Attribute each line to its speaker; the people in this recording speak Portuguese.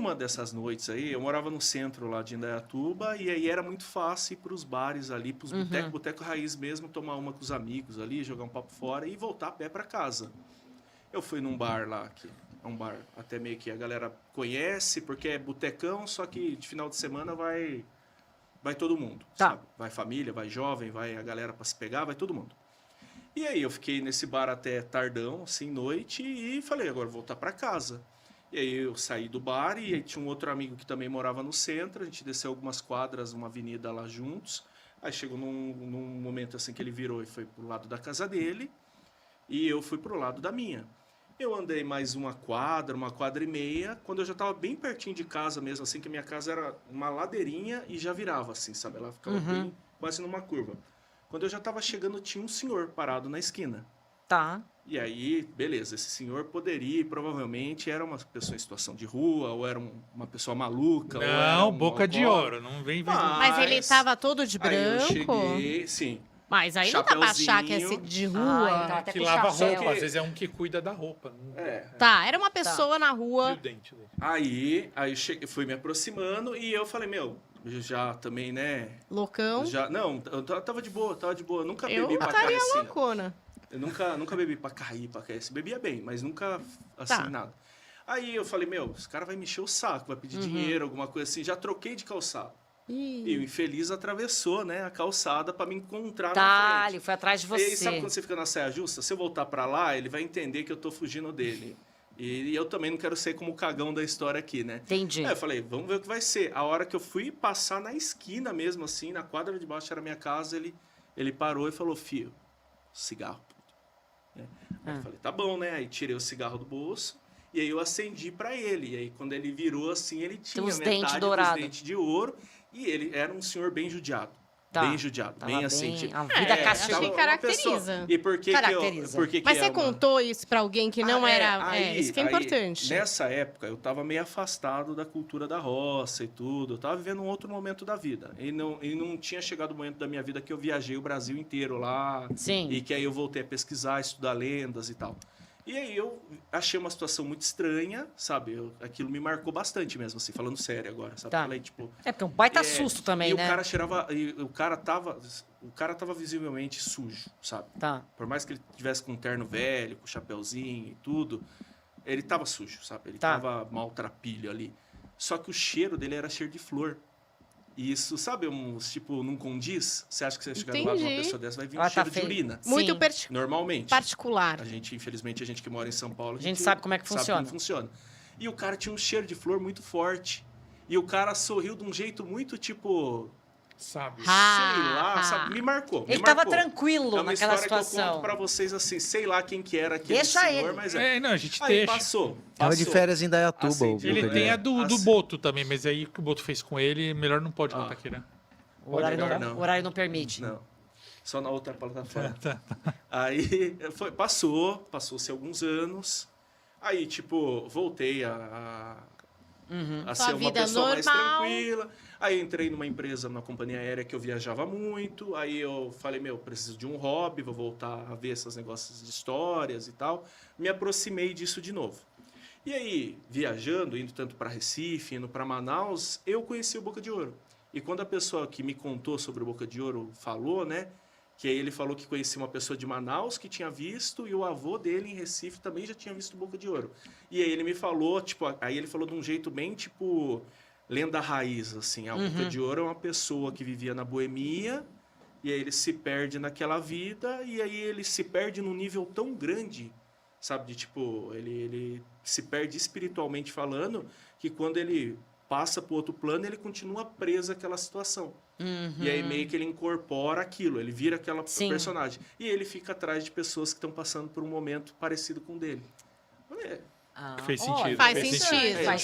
Speaker 1: numa dessas noites aí, eu morava no centro lá de Indaiatuba, e aí era muito fácil ir para os bares ali, para os boteco raiz mesmo, tomar uma com os amigos ali, jogar um papo fora e voltar a pé para casa. Eu fui num bar lá, que é um bar até meio que a galera conhece, porque é botecão, só que de final de semana vai todo mundo, sabe? Vai família, vai jovem, vai a galera para se pegar, vai todo mundo. E aí eu fiquei nesse bar até tardão, assim, noite, e falei, agora vou voltar para casa. E aí eu saí do bar e aí tinha um outro amigo que também morava no centro, a gente desceu algumas quadras, uma avenida lá juntos. Aí chegou num momento assim que ele virou e foi pro lado da casa dele, e eu fui pro lado da minha. Eu andei mais uma quadra e meia, quando eu já estava bem pertinho de casa mesmo, assim, que minha casa era uma ladeirinha e já virava, assim, sabe? Ela ficava bem, quase numa curva. Quando eu já estava chegando, tinha um senhor parado na esquina.
Speaker 2: Tá.
Speaker 1: E aí, beleza, esse senhor poderia, provavelmente, era uma pessoa em situação de rua, ou era uma pessoa maluca, ou era
Speaker 3: Não,
Speaker 1: um
Speaker 3: boca de
Speaker 1: alcoólatra.
Speaker 3: ouro, não vem...
Speaker 2: Mas ele tava todo de
Speaker 1: Aí eu
Speaker 2: branco?
Speaker 1: cheguei, sim.
Speaker 2: Mas aí não dá pra achar que é
Speaker 1: Chapeuzinho.
Speaker 2: de rua.
Speaker 4: então até
Speaker 3: Que
Speaker 4: com
Speaker 3: lava
Speaker 4: chapéu.
Speaker 3: roupa, às vezes é um que cuida da roupa.
Speaker 1: É.
Speaker 2: Tá, era uma pessoa na
Speaker 3: E o
Speaker 2: rua.
Speaker 3: dente.
Speaker 1: Aí eu fui me aproximando e eu falei, meu, eu já também, né...
Speaker 2: Loucão.
Speaker 1: Não, eu tava de boa. Nunca
Speaker 2: Eu
Speaker 1: bebi pra cair
Speaker 2: estaria
Speaker 1: assim.
Speaker 2: loucona.
Speaker 1: Eu nunca bebi pra cair. Bebia bem, mas nunca, assim,
Speaker 2: Tá.
Speaker 1: nada. Aí eu falei, meu, esse cara vai me encher o saco, vai pedir dinheiro, alguma coisa assim. Já troquei de calçado. E o infeliz atravessou, né, a calçada pra me encontrar na
Speaker 4: Tá,
Speaker 1: frente.
Speaker 4: ele foi atrás de
Speaker 1: E aí,
Speaker 4: você.
Speaker 1: sabe quando você fica na saia justa? Se eu voltar pra lá, ele vai entender que eu tô fugindo dele. E eu também não quero ser como o cagão da história aqui, né?
Speaker 4: Entendi.
Speaker 1: Aí eu falei, vamos ver o que vai ser. A hora que eu fui passar na esquina mesmo, assim, na quadra de baixo era a minha casa, ele parou e falou, filho, cigarro. Aí eu falei, tá bom, né? Aí tirei o cigarro do bolso e aí eu acendi pra ele. E aí quando ele virou assim, ele tinha
Speaker 4: Os
Speaker 1: metade
Speaker 4: dentes
Speaker 1: dos
Speaker 4: dourados.
Speaker 1: dentes de ouro e ele era um senhor bem judiado.
Speaker 4: Tá.
Speaker 1: Bem judiado,
Speaker 4: Tava
Speaker 1: bem assim.
Speaker 4: bem-
Speaker 1: Tipo,
Speaker 4: a vida castigou.
Speaker 2: acho que caracteriza.
Speaker 1: E por que
Speaker 4: Caracteriza.
Speaker 1: por que
Speaker 2: Mas
Speaker 1: que
Speaker 2: você
Speaker 1: é uma-
Speaker 2: contou isso pra alguém que não era...
Speaker 1: aí-
Speaker 2: isso que é
Speaker 1: aí,
Speaker 2: importante.
Speaker 1: Nessa época, eu tava meio afastado da cultura da roça e tudo. Eu tava vivendo um outro momento da vida. E não tinha chegado o momento da minha vida que eu viajei o Brasil inteiro lá.
Speaker 4: Sim.
Speaker 1: E que aí eu voltei a pesquisar, estudar lendas e tal. E aí eu achei uma situação muito estranha, sabe? Aquilo me marcou bastante mesmo, assim, falando sério agora, sabe?
Speaker 4: Tá.
Speaker 1: Falei, tipo...
Speaker 4: É porque um baita susto também,
Speaker 1: e
Speaker 4: né?
Speaker 1: o cara cheirava... E o cara tava visivelmente sujo, sabe?
Speaker 4: Tá.
Speaker 1: Por mais que ele tivesse com um terno velho, com chapeuzinho e tudo, ele tava sujo, sabe? Ele
Speaker 4: Tá.
Speaker 1: tava maltrapilho ali. Só que o cheiro dele era cheiro de flor. E isso, sabe, tipo, não condiz? Você acha que você chegar do lado de uma
Speaker 2: Entendi.
Speaker 1: pessoa dessa, vai vir
Speaker 4: Ela
Speaker 1: um
Speaker 4: tá
Speaker 1: cheiro de
Speaker 4: feia.
Speaker 1: urina.
Speaker 2: Muito
Speaker 4: Sim.
Speaker 1: Normalmente.
Speaker 2: particular.
Speaker 1: Infelizmente, a gente que mora em São Paulo,
Speaker 4: A gente sabe como é que
Speaker 1: sabe
Speaker 4: funciona.
Speaker 1: como funciona. E o cara tinha um cheiro de flor muito forte. E o cara sorriu de um jeito muito, tipo...
Speaker 3: Sabe?
Speaker 1: sei lá, sabe? Me marcou.
Speaker 4: Ele
Speaker 1: me
Speaker 4: tava
Speaker 1: marcou.
Speaker 4: tranquilo
Speaker 1: É uma
Speaker 4: naquela
Speaker 1: história que eu
Speaker 4: situação.
Speaker 1: conto pra vocês assim, sei lá quem que era aquele
Speaker 4: Deixa
Speaker 1: senhor,
Speaker 4: ele.
Speaker 1: mas
Speaker 3: Não, a gente
Speaker 1: Aí
Speaker 3: deixa.
Speaker 1: passou.
Speaker 5: Tava de férias em Dayatuba.
Speaker 1: Acendi.
Speaker 5: o
Speaker 3: Ele
Speaker 5: Boca
Speaker 3: tem
Speaker 5: de
Speaker 3: a
Speaker 5: Ouro.
Speaker 3: do Boto também, mas aí o que o Boto fez com ele, melhor não pode contar
Speaker 1: Ah.
Speaker 3: aqui, né?
Speaker 4: O horário
Speaker 1: Melhor
Speaker 4: não,
Speaker 1: não.
Speaker 4: o horário não permite.
Speaker 1: Não. Só na outra plataforma.
Speaker 3: Tá.
Speaker 1: Aí passou-se alguns anos. Aí, tipo, voltei a
Speaker 2: Sua
Speaker 1: ser uma
Speaker 2: vida
Speaker 1: pessoa mais
Speaker 2: normal.
Speaker 1: tranquila. Aí entrei numa empresa, numa companhia aérea que eu viajava muito. Aí eu falei, meu, preciso de um hobby, vou voltar a ver esses negócios de histórias e tal. Me aproximei disso de novo. E aí, viajando, indo tanto para Recife, indo para Manaus, eu conheci o Boca de Ouro. E quando a pessoa que me contou sobre o Boca de Ouro falou, né? Que aí ele falou que conhecia uma pessoa de Manaus que tinha visto e o avô dele em Recife também já tinha visto o Boca de Ouro. E aí ele me falou, tipo, aí ele falou de um jeito bem, tipo, lenda raiz, assim. O Boca de Ouro é uma pessoa que vivia na boemia e aí ele se perde naquela vida e aí ele se perde num nível tão grande, sabe? De, tipo, ele se perde espiritualmente falando que quando ele passa para o outro plano, ele continua preso àquela situação. E aí meio que ele incorpora aquilo, ele vira aquela
Speaker 4: Sim.
Speaker 1: personagem. E ele fica atrás de pessoas que estão passando por um momento parecido com o dele.
Speaker 3: Fez
Speaker 4: olha,
Speaker 3: sentido.
Speaker 2: Faz
Speaker 3: fez
Speaker 2: sentido.
Speaker 4: Faz